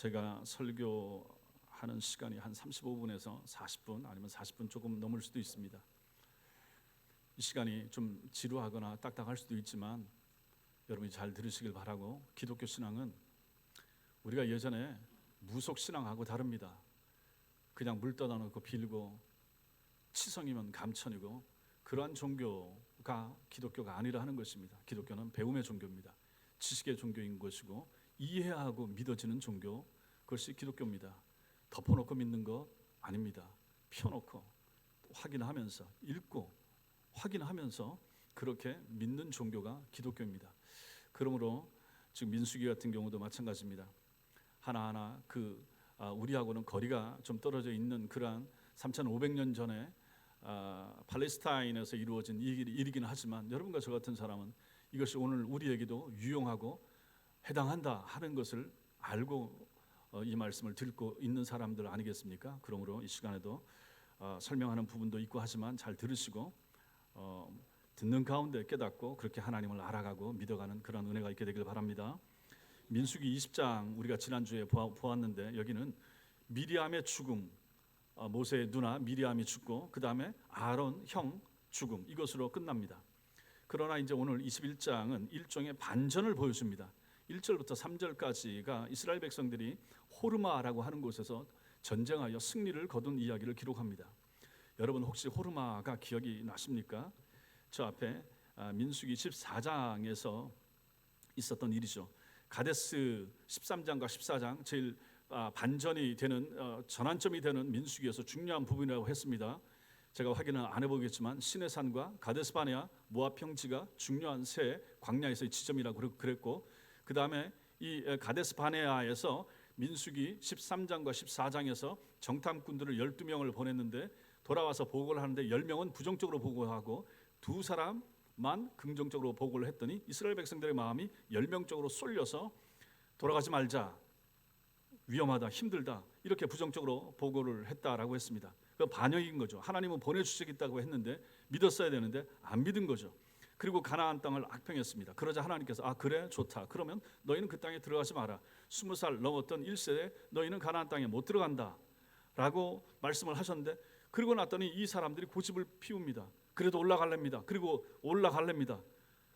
제가 설교하는 시간이 한 35분에서 40분 아니면 40분 조금 넘을 수도 있습니다. 이 시간이 좀 지루하거나 딱딱할 수도 있지만 여러분이 잘 들으시길 바라고, 기독교 신앙은 우리가 예전에 무속 신앙하고 다릅니다. 그냥 물 떠다 놓고 빌고 치성이면 감천이고 그러한 종교가 기독교가 아니라 하는 것입니다. 기독교는 배움의 종교입니다. 지식의 종교인 것이고 이해하고 믿어지는 종교, 그것이 기독교입니다. 덮어놓고 믿는 것 아닙니다. 펴놓고 확인하면서 읽고 확인하면서 그렇게 믿는 종교가 기독교입니다. 그러므로 지금 민수기 같은 경우도 마찬가지입니다. 하나하나 우리하고는 거리가 좀 떨어져 있는 그러한 3,500년 전에 팔레스타인에서 이루어진 일이긴 하지만 여러분과 저 같은 사람은 이것이 오늘 우리에게도 유용하고 해당한다 하는 것을 알고 이 말씀을 듣고 있는 사람들 아니겠습니까? 그러므로 이 시간에도 설명하는 부분도 있고 하지만 잘 들으시고 듣는 가운데 깨닫고 그렇게 하나님을 알아가고 믿어가는 그런 은혜가 있게 되길 바랍니다. 민수기 20장 우리가 지난주에 보았는데 여기는 미리암의 죽음, 모세의 누나 미리암이 죽고 그 다음에 아론 형 죽음, 이것으로 끝납니다. 그러나 이제 오늘 21장은 일종의 반전을 보여줍니다. 1절부터 3절까지가 이스라엘 백성들이 호르마라고 하는 곳에서 전쟁하여 승리를 거둔 이야기를 기록합니다. 여러분 혹시 호르마가 기억이 나십니까? 저 앞에 민수기 14장에서 있었던 일이죠. 가데스 13장과 14장 제일 반전이 되는 전환점이 되는 민수기에서 중요한 부분이라고 했습니다. 제가 확인은 안 해보겠지만 시내산과 가데스 바네아 모압 평지가 중요한 새 광야에서의 지점이라고 그랬고, 그 다음에 이 가데스 바네아에서 민수기 13장과 14장에서 정탐꾼들을 12명을 보냈는데 돌아와서 보고를 하는데 10명은 부정적으로 보고하고 2사람만 긍정적으로 보고를 했더니 이스라엘 백성들의 마음이 10명 쪽으로 쏠려서 돌아가지 말자, 위험하다, 힘들다, 이렇게 부정적으로 보고를 했다라고 했습니다. 그 반역인 거죠. 하나님은 보내주시겠다고 했는데 믿었어야 되는데 안 믿은 거죠. 그리고 가나안 땅을 악평했습니다. 그러자 하나님께서 그래 좋다, 그러면 너희는 그 땅에 들어가지 마라. 20살 넘었던 1세대 너희는 가나안 땅에 못 들어간다 라고 말씀을 하셨는데, 그러고 났더니 이 사람들이 고집을 피웁니다. 그래도 올라갈랍니다. 그리고 올라갈랍니다.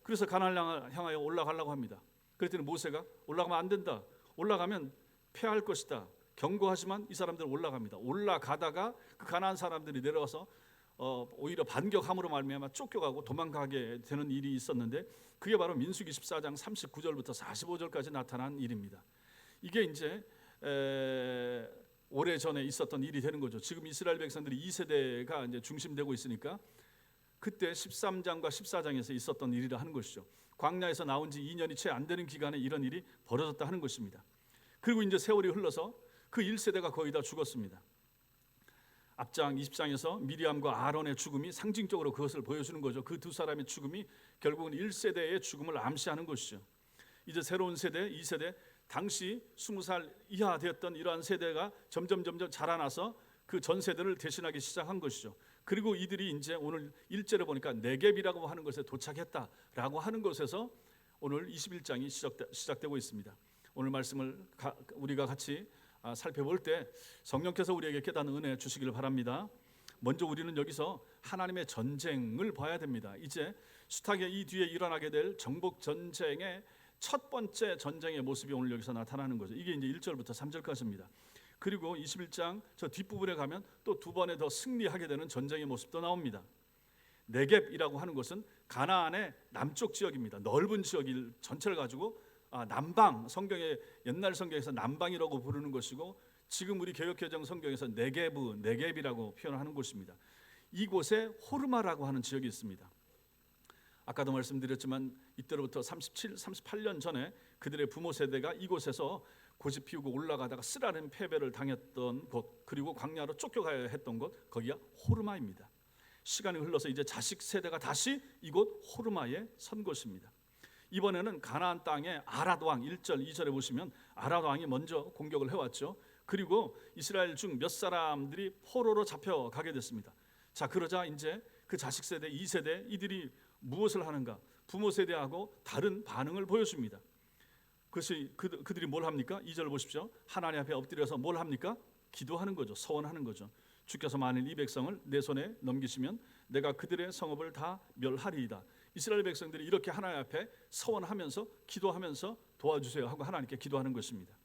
그래서 가나안을 향하여 올라가려고 합니다. 그랬더니 모세가 올라가면 안 된다, 올라가면 패할 것이다 경고하지만 이 사람들은 올라갑니다. 올라가다가 그 가나안 사람들이 내려와서 오히려 반격함으로 말미암아 쫓겨가고 도망가게 되는 일이 있었는데, 그게 바로 민수기 14장 39절부터 45절까지 나타난 일입니다. 이게 이제 오래전에 있었던 일이 되는 거죠. 지금 이스라엘 백성들이 2세대가 이제 중심되고 있으니까 그때 13장과 14장에서 있었던 일이라 하는 것이죠. 광야에서 나온 지 2년이 채 안 되는 기간에 이런 일이 벌어졌다 하는 것입니다. 그리고 이제 세월이 흘러서 그 1세대가 거의 다 죽었습니다. 앞장 20장에서 미리암과 아론의 죽음이 상징적으로 그것을 보여주는 거죠. 그 두 사람의 죽음이 결국은 1세대의 죽음을 암시하는 것이죠. 이제 새로운 세대, 2세대, 당시 20살 이하 되었던 이러한 세대가 점점 자라나서 그 전 세대를 대신하기 시작한 것이죠. 그리고 이들이 이제 오늘 1절에 보니까 네겝이라고 하는 것에 도착했다라고 하는 것에서 오늘 21장이 시작되고 있습니다. 오늘 말씀을 우리가 같이 살펴볼 때 성령께서 우리에게 깨닫는 은혜 주시기를 바랍니다. 먼저 우리는 여기서 하나님의 전쟁을 봐야 됩니다. 이제 숱하게 이 뒤에 일어나게 될 정복 전쟁의 첫 번째 전쟁의 모습이 오늘 여기서 나타나는 거죠. 이게 이제 1절부터 3절까지입니다. 그리고 21장 저 뒷부분에 가면 또 두 번에 더 승리하게 되는 전쟁의 모습도 나옵니다. 네겝이라고 하는 것은 가나안의 남쪽 지역입니다. 넓은 지역을 전체를 가지고 남방, 성경의 옛날 성경에서 남방이라고 부르는 것이고 지금 우리 개역개정 성경에서 네겝이라고 표현하는 곳입니다. 이곳에 호르마라고 하는 지역이 있습니다. 아까도 말씀드렸지만 이때로부터 38년 전에 그들의 부모 세대가 이곳에서 고집 피우고 올라가다가 쓰라린 패배를 당했던 곳, 그리고 광야로 쫓겨가야 했던 곳, 거기가 호르마입니다. 시간이 흘러서 이제 자식 세대가 다시 이곳 호르마에 선 곳입니다. 이번에는 가나안 땅에 아랏 왕, 1절 2절에 보시면 아랏 왕이 먼저 공격을 해왔죠. 그리고 이스라엘 중 몇 사람들이 포로로 잡혀가게 됐습니다. 자, 그러자 이제 그 자식 세대, 2세대 이들이 무엇을 하는가? 부모 세대하고 다른 반응을 보여줍니다. 그것이 그들이 뭘 합니까? 2절 보십시오. 하나님 앞에 엎드려서 뭘 합니까? 기도하는 거죠. 서원하는 거죠. 주께서 만일 이 백성을 내 손에 넘기시면 내가 그들의 성읍을 다 멸하리이다. 이스라엘 백성들이 이렇게 하나님 앞에 서원하면서 기도하면서 도와주세요 하고 하나님께 기도하는 것입니다.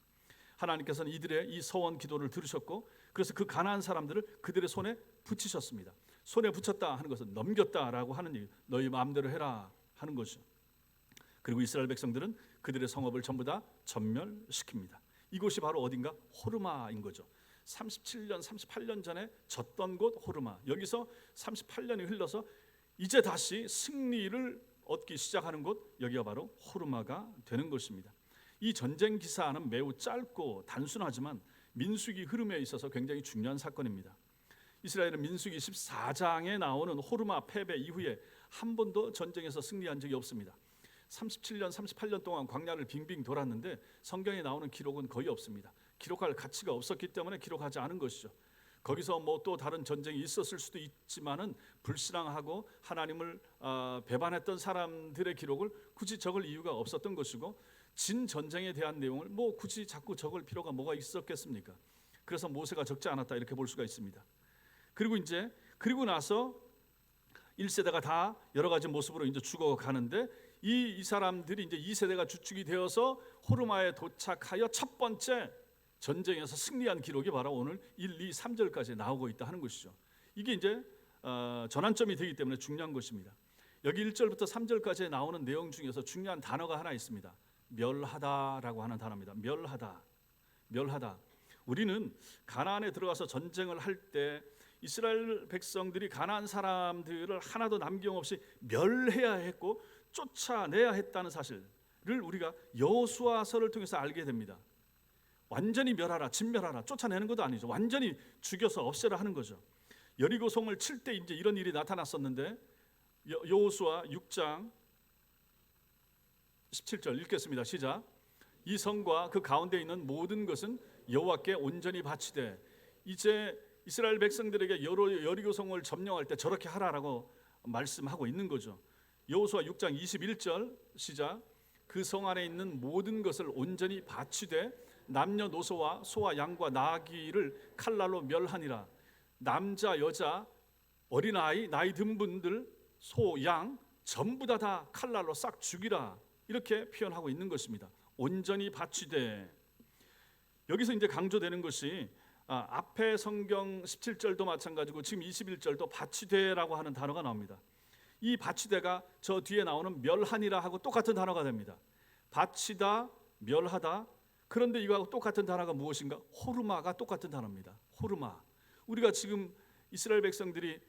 하나님께서는 이들의 이 서원 기도를 들으셨고, 그래서 그 가나안 사람들을 그들의 손에 붙이셨습니다. 손에 붙였다 하는 것은 넘겼다라고 하는 얘기, 너희 마음대로 해라 하는 것이죠. 그리고 이스라엘 백성들은 그들의 성읍을 전부 다 전멸시킵니다. 이곳이 바로 어딘가? 호르마인 거죠. 37년, 38년 전에 졌던 곳 호르마. 여기서 38년이 흘러서 이제 다시 승리를 얻기 시작하는 곳, 여기가 바로 호르마가 되는 것입니다. 이 전쟁 기사는 매우 짧고 단순하지만 민수기 흐름에 있어서 굉장히 중요한 사건입니다. 이스라엘은 민수기 14장에 나오는 호르마 패배 이후에 한 번도 전쟁에서 승리한 적이 없습니다. 37년, 38년 동안 광야를 빙빙 돌았는데 성경에 나오는 기록은 거의 없습니다. 기록할 가치가 없었기 때문에 기록하지 않은 것이죠. 거기서 뭐 또 다른 전쟁이 있었을 수도 있지만은 불신앙하고 하나님을 배반했던 사람들의 기록을 굳이 적을 이유가 없었던 것이고, 진 전쟁에 대한 내용을 뭐 굳이 자꾸 적을 필요가 뭐가 있었겠습니까? 그래서 모세가 적지 않았다 이렇게 볼 수가 있습니다. 그리고 나서 1세대가 다 여러 가지 모습으로 이제 죽어가는데, 이 사람들이 이제 2세대가 주축이 되어서 호르마에 도착하여 첫 번째 전쟁에서 승리한 기록이 바로 오늘 1, 2, 3절까지 나오고 있다 하는 것이죠. 이게 이제 전환점이 되기 때문에 중요한 것입니다. 여기 1절부터 3절까지 나오는 내용 중에서 중요한 단어가 하나 있습니다. 멸하다라고 하는 단어입니다. 멸하다. 우리는 가나안에 들어가서 전쟁을 할 때 이스라엘 백성들이 가나안 사람들을 하나도 남김없이 멸해야 했고 쫓아내야 했다는 사실을 우리가 여호수아서를 통해서 알게 됩니다. 완전히 멸하라, 진멸하라, 쫓아내는 것도 아니죠. 완전히 죽여서 없애라 하는 거죠. 여리고성을 칠 때 이제 이런 일이 나타났었는데, 여호수아 6장 17절 읽겠습니다. 시작. 이 성과 그 가운데 있는 모든 것은 여호와께 온전히 바치되, 이제 이스라엘 백성들에게 여리고성을 점령할 때 저렇게 하라라고 말씀하고 있는 거죠. 여호수아 6장 21절 시작. 그 성 안에 있는 모든 것을 온전히 바치되 남녀노소와 소와 양과 나귀를 칼날로 멸하니라. 남자 여자 어린아이 나이 든 분들 소 양 전부 다 칼날로 싹 죽이라, 이렇게 표현하고 있는 것입니다. 온전히 바치되. 여기서 이제 강조되는 것이 앞에 성경 17절도 마찬가지고 지금 21절도 바치되라고 하는 단어가 나옵니다. 이 바치되가 저 뒤에 나오는 멸하니라 하고 똑같은 단어가 됩니다. 바치다, 멸하다. 그런데 이거하고 똑같은 단어가 무엇인가? 호르마가 똑같은 단어입니다. 호르마. 우리가 지금 이스라엘 백성들이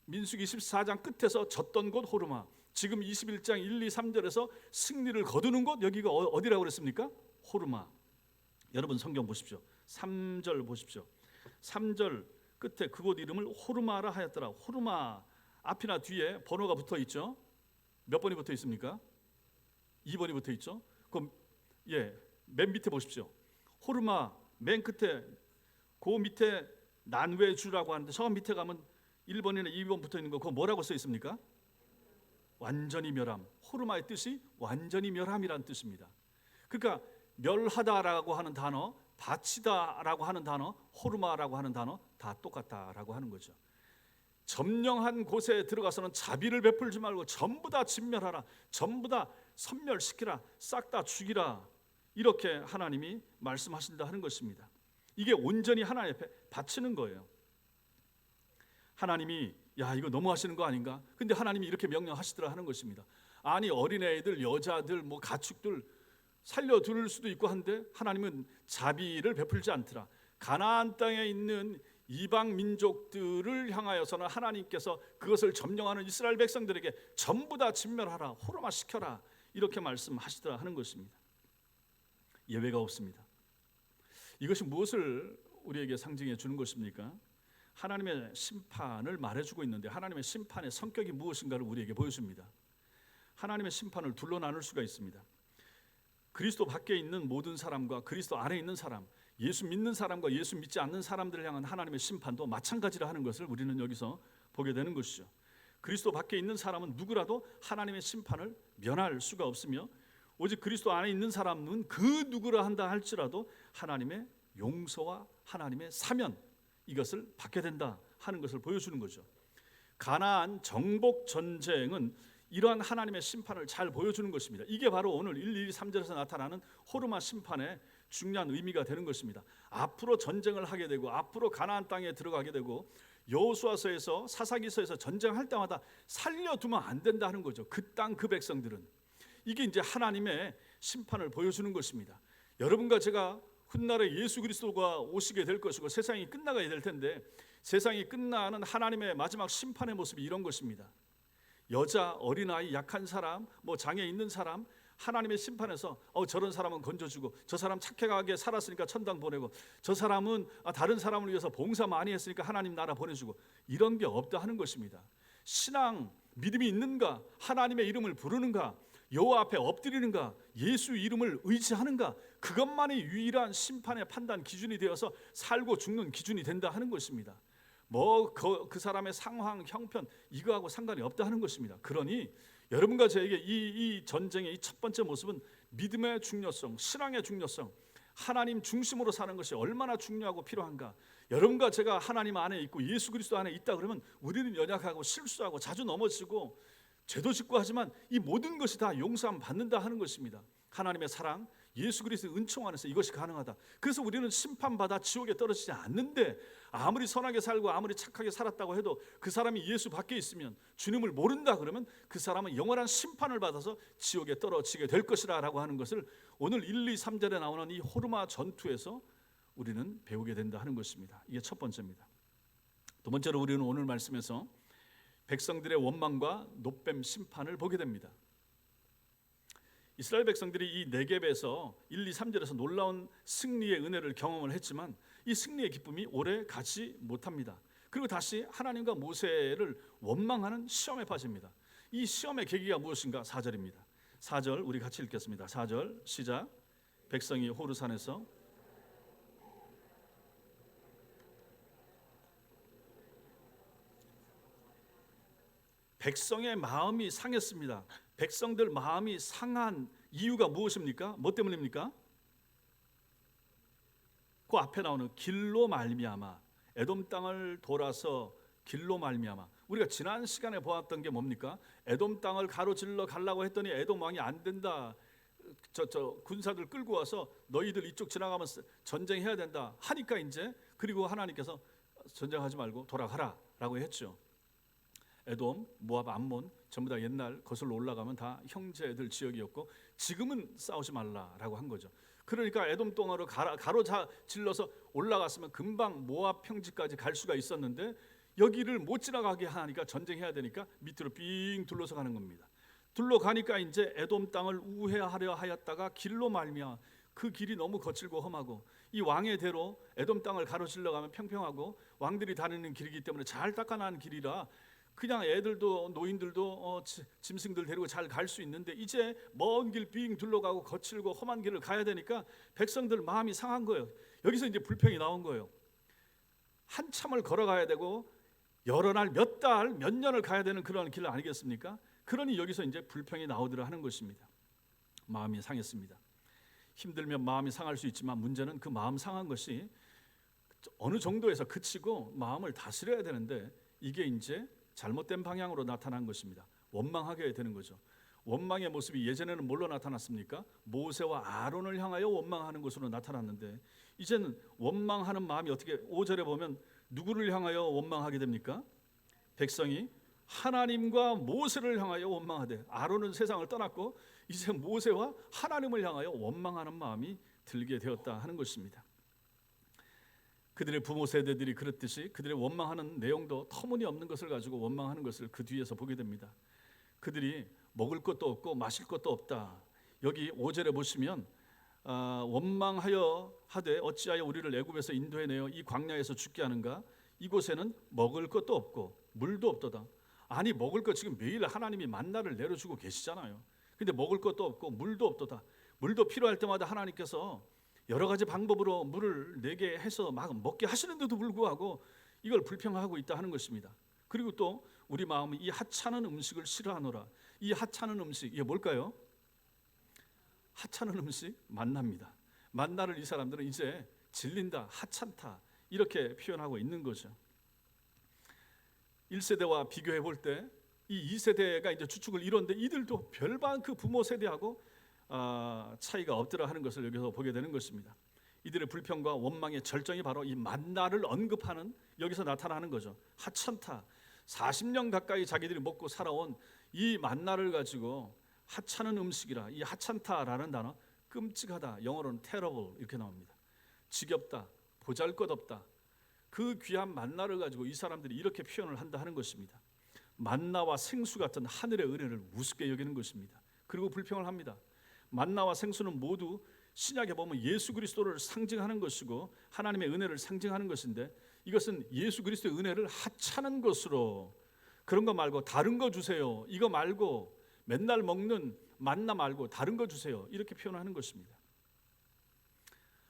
민수기 14장 끝에서 졌던 곳 호르마, 지금 21장 1, 2, 3절에서 승리를 거두는 곳, 여기가 어디라고 그랬습니까? 호르마. 여러분 성경 보십시오. 3절 보십시오. 3절 끝에 그곳 이름을 호르마라 하였더라. 호르마 앞이나 뒤에 번호가 붙어 있죠. 몇 번이 붙어 있습니까? 2번이 붙어 있죠. 그럼 맨 밑에 보십시오. 호르마 맨 끝에 그 밑에 난외주라고 하는데 저 밑에 가면 1번이나 2번 붙어 있는 거 그거 뭐라고 써 있습니까? 완전히 멸함. 호르마의 뜻이 완전히 멸함이라는 뜻입니다. 그러니까 멸하다라고 하는 단어, 바치다라고 하는 단어, 호르마라고 하는 단어 다 똑같다라고 하는 거죠. 점령한 곳에 들어가서는 자비를 베풀지 말고 전부 다 진멸하라, 전부 다 섬멸시키라, 싹 다 죽이라, 이렇게 하나님이 말씀하신다 하는 것입니다. 이게 온전히 하나님 앞에 바치는 거예요. 하나님이 이거 너무 하시는 거 아닌가? 근데 하나님이 이렇게 명령하시더라 하는 것입니다. 아니 어린애들, 여자들, 뭐 가축들 살려둘 수도 있고 한데 하나님은 자비를 베풀지 않더라. 가나안 땅에 있는 이방 민족들을 향하여서는 하나님께서 그것을 점령하는 이스라엘 백성들에게 전부 다 진멸하라, 호르마 시켜라, 이렇게 말씀하시더라 하는 것입니다. 예외가 없습니다. 이것이 무엇을 우리에게 상징해 주는 것입니까? 하나님의 심판을 말해주고 있는데 하나님의 심판의 성격이 무엇인가를 우리에게 보여줍니다. 하나님의 심판을 둘로 나눌 수가 있습니다. 그리스도 밖에 있는 모든 사람과 그리스도 안에 있는 사람, 예수 믿는 사람과 예수 믿지 않는 사람들을 향한 하나님의 심판도 마찬가지라 하는 것을 우리는 여기서 보게 되는 것이죠. 그리스도 밖에 있는 사람은 누구라도 하나님의 심판을 면할 수가 없으며 오직 그리스도 안에 있는 사람은 그 누구라 한다 할지라도 하나님의 용서와 하나님의 사면, 이것을 받게 된다 하는 것을 보여주는 거죠. 가나안 정복 전쟁은 이러한 하나님의 심판을 잘 보여주는 것입니다. 이게 바로 오늘 1, 2, 3절에서 나타나는 호르마 심판의 중요한 의미가 되는 것입니다. 앞으로 전쟁을 하게 되고 앞으로 가나안 땅에 들어가게 되고 여호수아서에서 사사기서에서 전쟁할 때마다 살려두면 안 된다는 거죠. 그 땅 그 백성들은. 이게 이제 하나님의 심판을 보여주는 것입니다. 여러분과 제가 훗날에 예수 그리스도가 오시게 될 것이고 세상이 끝나가야 될 텐데, 세상이 끝나는 하나님의 마지막 심판의 모습이 이런 것입니다. 여자, 어린아이, 약한 사람, 장애 있는 사람, 하나님의 심판에서 저런 사람은 건져주고, 저 사람 착하게 살았으니까 천당 보내고, 저 사람은 다른 사람을 위해서 봉사 많이 했으니까 하나님 나라 보내주고, 이런 게 없다 하는 것입니다. 신앙, 믿음이 있는가, 하나님의 이름을 부르는가, 여호와 앞에 엎드리는가, 예수 이름을 의지하는가, 그것만이 유일한 심판의 판단 기준이 되어서 살고 죽는 기준이 된다 하는 것입니다. 그 사람의 상황, 형편, 이거하고 상관이 없다 하는 것입니다. 그러니 여러분과 저에게 이 전쟁의 이 첫 번째 모습은 믿음의 중요성, 신앙의 중요성, 하나님 중심으로 사는 것이 얼마나 중요하고 필요한가. 여러분과 제가 하나님 안에 있고 예수 그리스도 안에 있다 그러면 우리는 연약하고 실수하고 자주 넘어지고 죄도 짓고 하지만 이 모든 것이 다 용서함 받는다 하는 것입니다. 하나님의 사랑, 예수 그리스도의 은총 안에서 이것이 가능하다. 그래서 우리는 심판받아 지옥에 떨어지지 않는데, 아무리 선하게 살고 아무리 착하게 살았다고 해도 그 사람이 예수 밖에 있으면, 주님을 모른다 그러면 그 사람은 영원한 심판을 받아서 지옥에 떨어지게 될 것이라 라고 하는 것을 오늘 1, 2, 3절에 나오는 이 호르마 전투에서 우리는 배우게 된다 하는 것입니다. 이게 첫 번째입니다. 두 번째로 우리는 오늘 말씀에서 백성들의 원망과 노뱀 심판을 보게 됩니다. 이스라엘 백성들이 이 네겝에서 1, 2, 3절에서 놀라운 승리의 은혜를 경험을 했지만 이 승리의 기쁨이 오래 가지 못합니다. 그리고 다시 하나님과 모세를 원망하는 시험에 빠집니다. 이 시험의 계기가 무엇인가? 4절입니다. 4절 우리 같이 읽겠습니다. 4절 시작. 백성이 호르산에서 백성의 마음이 상했습니다. 백성들 마음이 상한 이유가 무엇입니까? 뭐 때문입니까? 그 앞에 나오는 길로 말미암아, 에돔 땅을 돌아서 길로 말미암아. 우리가 지난 시간에 보았던 게 뭡니까? 에돔 땅을 가로질러 가려고 했더니 에돔 왕이 안 된다. 군사들 끌고 와서 너희들 이쪽 지나가면서 전쟁해야 된다 하니까 이제, 그리고 하나님께서 전쟁하지 말고 돌아가라라고 했죠. 에돔, 모압, 암몬 전부 다 옛날 거슬러 올라가면 다 형제들 지역이었고 지금은 싸우지 말라라고 한 거죠. 그러니까 에돔 땅으로 가로질러서 올라갔으면 금방 모압 평지까지 갈 수가 있었는데 여기를 못 지나가게 하니까 전쟁해야 되니까 밑으로 빙 둘러서 가는 겁니다. 둘러가니까 이제 에돔 땅을 우회하려 하였다가 길로 말미암아, 그 길이 너무 거칠고 험하고 이 왕의 대로 에돔 땅을 가로질러 가면 평평하고 왕들이 다니는 길이기 때문에 잘 닦아놓은 길이라 그냥 애들도 노인들도 짐승들 데리고 잘 갈 수 있는데 이제 먼 길 빙 둘러가고 거칠고 험한 길을 가야 되니까 백성들 마음이 상한 거예요. 여기서 이제 불평이 나온 거예요. 한참을 걸어가야 되고 여러 날, 몇 달, 몇 년을 가야 되는 그런 길 아니겠습니까? 그러니 여기서 이제 불평이 나오더라 하는 것입니다. 마음이 상했습니다. 힘들면 마음이 상할 수 있지만 문제는 그 마음 상한 것이 어느 정도에서 그치고 마음을 다스려야 되는데 이게 이제 잘못된 방향으로 나타난 것입니다. 원망하게 되는 거죠. 원망의 모습이 예전에는 뭘로 나타났습니까? 모세와 아론을 향하여 원망하는 것으로 나타났는데 이제는 원망하는 마음이 어떻게 5절에 보면 누구를 향하여 원망하게 됩니까? 백성이 하나님과 모세를 향하여 원망하되, 아론은 세상을 떠났고 이제 모세와 하나님을 향하여 원망하는 마음이 들게 되었다 하는 것입니다. 그들의 부모 세대들이 그랬듯이 그들의 원망하는 내용도 터무니없는 것을 가지고 원망하는 것을 그 뒤에서 보게 됩니다. 그들이 먹을 것도 없고 마실 것도 없다. 여기 5절에 보시면 원망하여 하되 어찌하여 우리를 애굽에서 인도해내어 이 광야에서 죽게 하는가? 이곳에는 먹을 것도 없고 물도 없도다. 아니, 먹을 것 지금 매일 하나님이 만나를 내려주고 계시잖아요. 근데 먹을 것도 없고 물도 없도다. 물도 필요할 때마다 하나님께서 여러 가지 방법으로 물을 내게 해서 막 먹게 하시는데도 불구하고 이걸 불평하고 있다 하는 것입니다. 그리고 또 우리 마음은 이 하찮은 음식을 싫어하노라. 이 하찮은 음식, 이게 뭘까요? 하찮은 음식 만나입니다. 만나를 이 사람들은 이제 질린다, 하찮다 이렇게 표현하고 있는 거죠. 1세대와 비교해 볼 때 이 2세대가 이제 주축을 이뤘는데 이들도 별반 그 부모 세대하고 차이가 없더라 하는 것을 여기서 보게 되는 것입니다. 이들의 불평과 원망의 절정이 바로 이 만나를 언급하는 여기서 나타나는 거죠. 하찮다. 40년 가까이 자기들이 먹고 살아온 이 만나를 가지고 하찮은 음식이라. 이 하찮다라는 단어 끔찍하다, 영어로는 terrible 이렇게 나옵니다. 지겹다, 보잘것없다. 그 귀한 만나를 가지고 이 사람들이 이렇게 표현을 한다 하는 것입니다. 만나와 생수 같은 하늘의 은혜를 우습게 여기는 것입니다. 그리고 불평을 합니다. 만나와 생수는 모두 신약에 보면 예수 그리스도를 상징하는 것이고 하나님의 은혜를 상징하는 것인데 이것은 예수 그리스도의 은혜를 하찮은 것으로, 그런 거 말고 다른 거 주세요, 이거 말고 맨날 먹는 만나 말고 다른 거 주세요, 이렇게 표현하는 것입니다.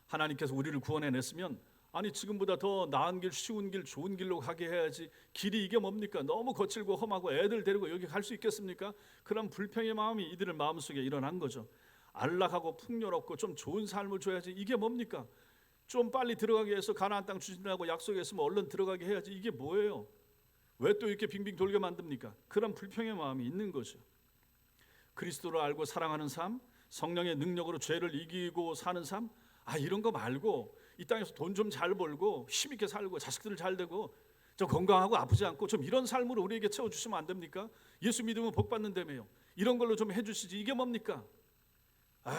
하나님께서 우리를 구원해냈으면 아니 지금보다 더 나은 길, 쉬운 길, 좋은 길로 가게 해야지, 길이 이게 뭡니까? 너무 거칠고 험하고 애들 데리고 여기 갈 수 있겠습니까? 그런 불평의 마음이 이들의 마음속에 일어난 거죠. 안락하고 풍요롭고 좀 좋은 삶을 줘야지, 이게 뭡니까? 좀 빨리 들어가게 해서 가나안 땅 주신다고 약속했으면 얼른 들어가게 해야지, 이게 뭐예요? 왜 또 이렇게 빙빙 돌게 만듭니까? 그런 불평의 마음이 있는 거죠. 그리스도를 알고 사랑하는 삶, 성령의 능력으로 죄를 이기고 사는 삶, 이런 거 말고 이 땅에서 돈 좀 잘 벌고 힘있게 살고 자식들 잘 되고 좀 건강하고 아프지 않고 좀 이런 삶으로 우리에게 채워주시면 안 됩니까? 예수 믿으면 복 받는다며요. 이런 걸로 좀 해주시지, 이게 뭡니까?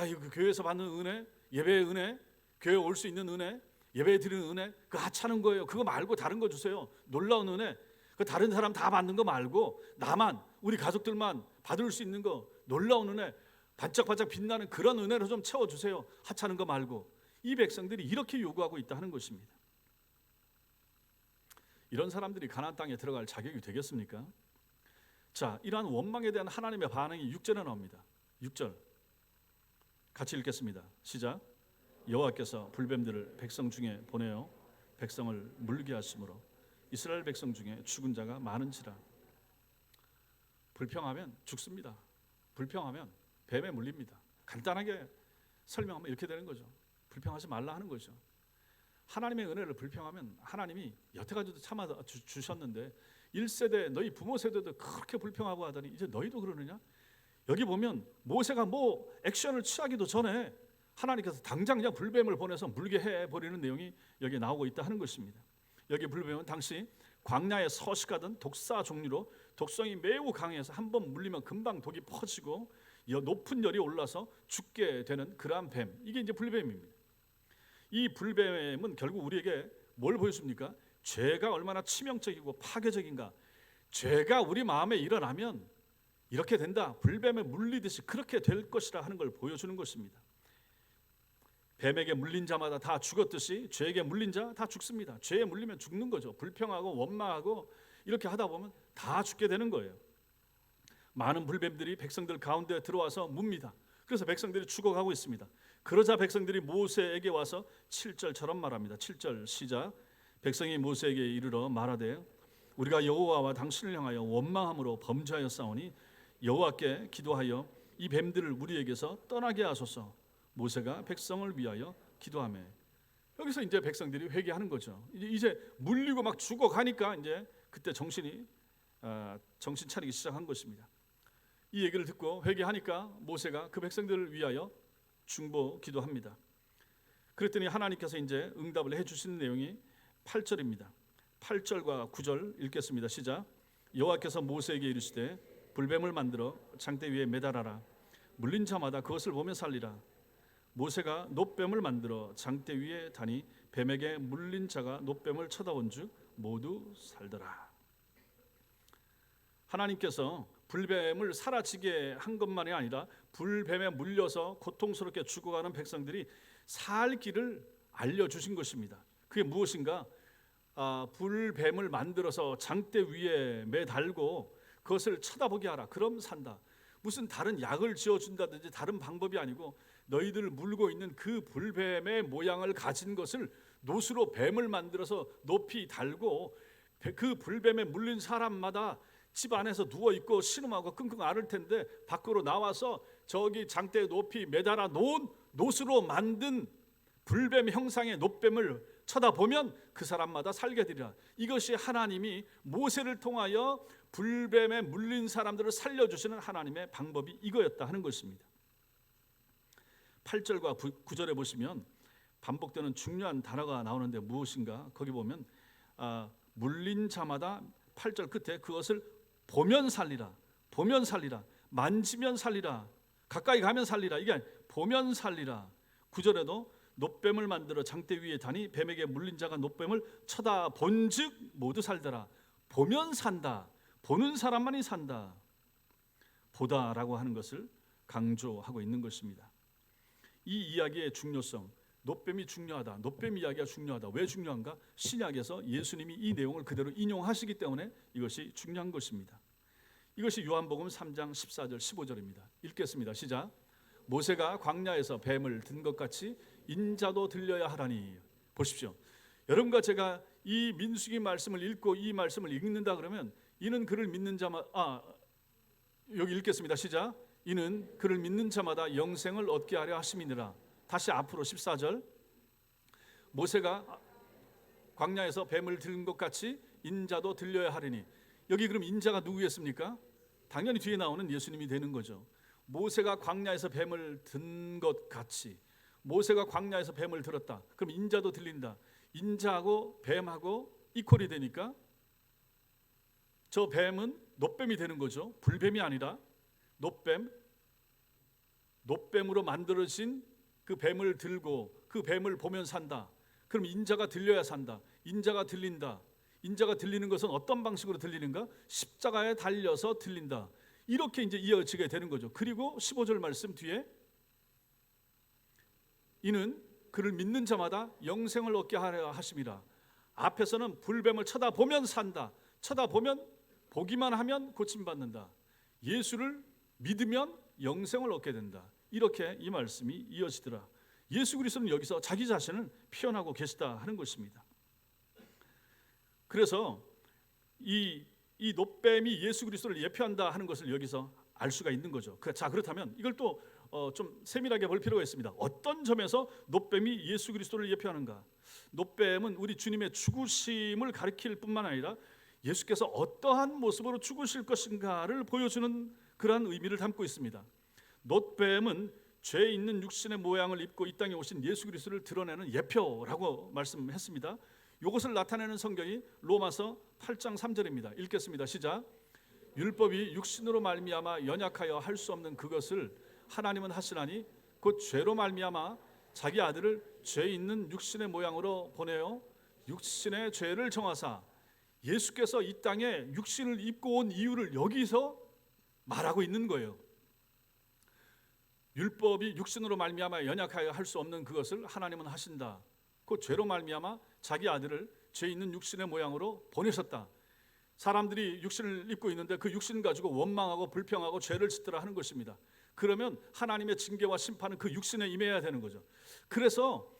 이거 교회에서 받는 은혜, 예배의 은혜, 교회 올 수 있는 은혜, 예배 드리는 은혜, 그 하찮은 거예요. 그거 말고 다른 거 주세요. 놀라운 은혜, 그 다른 사람 다 받는 거 말고 나만, 우리 가족들만 받을 수 있는 거, 놀라운 은혜, 반짝반짝 빛나는 그런 은혜로 좀 채워주세요. 하찮은 거 말고. 이 백성들이 이렇게 요구하고 있다 하는 것입니다. 이런 사람들이 가나안 땅에 들어갈 자격이 되겠습니까? 자, 이러한 원망에 대한 하나님의 반응이 6절에 나옵니다. 6절 같이 읽겠습니다. 시작. 여호와께서 불뱀들을 백성 중에 보내어 백성을 물게 하심으로 이스라엘 백성 중에 죽은 자가 많은지라. 불평하면 죽습니다. 불평하면 뱀에 물립니다. 간단하게 설명하면 이렇게 되는 거죠. 불평하지 말라 하는 거죠. 하나님의 은혜를 불평하면 하나님이 여태까지도 참아 주셨는데 1세대 너희 부모 세대도 그렇게 불평하고 하더니 이제 너희도 그러느냐? 여기 보면 모세가 뭐 액션을 취하기도 전에 하나님께서 당장 그냥 불뱀을 보내서 물게 해버리는 내용이 여기 나오고 있다 하는 것입니다. 여기 불뱀은 당시 광야에 서식하던 독사 종류로 독성이 매우 강해서 한번 물리면 금방 독이 퍼지고 높은 열이 올라서 죽게 되는 그러한 뱀, 이게 이제 불뱀입니다. 이 불뱀은 결국 우리에게 뭘 보여줍니까? 죄가 얼마나 치명적이고 파괴적인가. 죄가 우리 마음에 일어나면 이렇게 된다, 불뱀에 물리듯이 그렇게 될 것이라 하는 걸 보여주는 것입니다. 뱀에게 물린 자마다 다 죽었듯이 죄에게 물린 자 다 죽습니다. 죄에 물리면 죽는 거죠. 불평하고 원망하고 이렇게 하다 보면 다 죽게 되는 거예요. 많은 불뱀들이 백성들 가운데 들어와서 뭅니다. 그래서 백성들이 죽어가고 있습니다. 그러자 백성들이 모세에게 와서 7절처럼 말합니다. 7절 시작. 백성이 모세에게 이르러 말하되 우리가 여호와와 당신을 향하여 원망함으로 범죄하였사오니 여호와께 기도하여 이 뱀들을 우리에게서 떠나게 하소서. 모세가 백성을 위하여 기도하며. 여기서 이제 백성들이 회개하는 거죠. 이제 물리고 막 죽어가니까 이제 그때 정신 차리기 시작한 것입니다. 이 얘기를 듣고 회개하니까 모세가 그 백성들을 위하여 중보 기도합니다. 그랬더니 하나님께서 이제 응답을 해주시는 내용이 8절입니다. 8절과 9절 읽겠습니다. 시작. 여호와께서 모세에게 이르시되 불뱀을 만들어 장대 위에 매달아라. 물린 자마다 그것을 보며 살리라. 모세가 놋뱀을 만들어 장대 위에 다니 뱀에게 물린 자가 놋뱀을 쳐다본즉 모두 살더라. 하나님께서 불뱀을 사라지게 한 것만이 아니라 불뱀에 물려서 고통스럽게 죽어가는 백성들이 살 길을 알려주신 것입니다. 그게 무엇인가? 불뱀을 만들어서 장대 위에 매달고 그것을 쳐다보게 하라. 그럼 산다. 무슨 다른 약을 지어준다든지 다른 방법이 아니고 너희들 물고 있는 그 불뱀의 모양을 가진 것을 놋으로 뱀을 만들어서 높이 달고 그 불뱀에 물린 사람마다 집 안에서 누워있고 신음하고 끙끙 앓을 텐데 밖으로 나와서 저기 장대에 높이 매달아 놓은 놋으로 만든 불뱀 형상의 놋뱀을 쳐다보면 그 사람마다 살게 되리라. 이것이 하나님이 모세를 통하여 불뱀에 물린 사람들을 살려주시는 하나님의 방법이 이거였다 하는 것입니다. 8절과 9절에 보시면 반복되는 중요한 단어가 나오는데 무엇인가? 거기 보면 물린 자마다 8절 끝에 그것을 보면 살리라, 보면 살리라, 만지면 살리라, 가까이 가면 살리라. 이게 보면 살리라. 9절에도 놋뱀을 만들어 장대 위에 다니 뱀에게 물린 자가 놋뱀을 쳐다본즉 모두 살더라. 보면 산다. 보는 사람만이 산다. 보다라고 하는 것을 강조하고 있는 것입니다. 이 이야기의 중요성, 놋뱀이 중요하다, 놋뱀 이야기가 중요하다. 왜 중요한가? 신약에서 예수님이 이 내용을 그대로 인용하시기 때문에 이것이 중요한 것입니다. 이것이 요한복음 3장 14절 15절입니다. 읽겠습니다. 시작. 모세가 광야에서 뱀을 든 것 같이 인자도 들려야 하라니. 보십시오. 여러분과 제가 이 민수기 말씀을 읽고 이 말씀을 읽는다 그러면 이는 그를 믿는 자마다 여기 읽겠습니다. 시작. 이는 그를 믿는 자마다 영생을 얻게 하려 하심이니라. 다시 앞으로 14절. 모세가 광야에서 뱀을 든 것 같이 인자도 들려야 하리니. 여기 그럼 인자가 누구였습니까? 당연히 뒤에 나오는 예수님이 되는 거죠. 모세가 광야에서 뱀을 든 것 같이, 모세가 광야에서 뱀을 들었다. 그럼 인자도 들린다. 인자하고 뱀하고 이퀄이 되니까 저 뱀은 놋뱀이 되는 거죠. 불뱀이 아니라 놋뱀으로 만들어진 그 뱀을 들고 그 뱀을 보면 산다. 그럼 인자가 들려야 산다. 인자가 들린다. 인자가 들리는 것은 어떤 방식으로 들리는가? 십자가에 달려서 들린다. 이렇게 이제 이어지게 되는 거죠. 그리고 15절 말씀 뒤에 이는 그를 믿는 자마다 영생을 얻게 하려 하심이라. 앞에서는 불뱀을 쳐다보면 산다. 쳐다보면 보기만 하면 고침받는다. 예수를 믿으면 영생을 얻게 된다. 이렇게 이 말씀이 이어지더라. 예수 그리스도는 여기서 자기 자신을 표현하고 계시다 하는 것입니다. 그래서 이 놋뱀이 예수 그리스도를 예표한다 하는 것을 여기서 알 수가 있는 거죠. 자, 그렇다면 이걸 또 좀 세밀하게 볼 필요가 있습니다. 어떤 점에서 놋뱀이 예수 그리스도를 예표하는가? 놋뱀은 우리 주님의 죽으심을 가리킬 뿐만 아니라 예수께서 어떠한 모습으로 죽으실 것인가를 보여주는 그러한 의미를 담고 있습니다. 놋뱀은 죄 있는 육신의 모양을 입고 이 땅에 오신 예수 그리스도를 드러내는 예표라고 말씀했습니다. 이것을 나타내는 성경이 로마서 8장 3절입니다. 읽겠습니다. 시작. 율법이 육신으로 말미암아 연약하여 할 수 없는 그것을 하나님은 하시나니 곧 죄로 말미암아 자기 아들을 죄 있는 육신의 모양으로 보내어 육신의 죄를 정하사. 예수께서 이 땅에 육신을 입고 온 이유를 여기서 말하고 있는 거예요. 율법이 육신으로 말미암아 연약하여 할 수 없는 그것을 하나님은 하신다. 그 죄로 말미암아 자기 아들을 죄 있는 육신의 모양으로 보내셨다. 사람들이 육신을 입고 있는데 그 육신 가지고 원망하고 불평하고 죄를 짓더라 하는 것입니다. 그러면 하나님의 징계와 심판은 그 육신에 임해야 되는 거죠. 그래서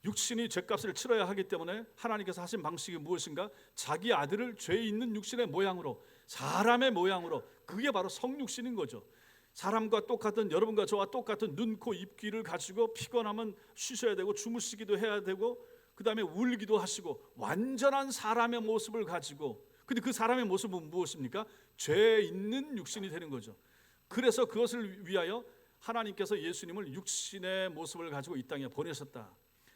육신이 죄값을 치러야 하기 때문에 하나님께서 하신 방식이 무엇인가? 자기 아들을 죄 있는 육신의 모양으로, 사람의 모양으로, 그게 바로 성육신인 거죠. 사람과 똑같은, 여러분과 저와 똑같은 눈, 코, 입, 귀를 가지고 피곤하면 쉬셔야 되고 주무시기도 해야 되고 그 다음에 울기도 하시고 완전한 사람의 모습을 가지고, 근데 그 사람의 모습은 무엇입니까? 죄 있는 육신이 되는 거죠. 그래서 그것을 위하여 하나님께서 예수님을 육신의 모습을 가지고 이 땅에 보내셨다.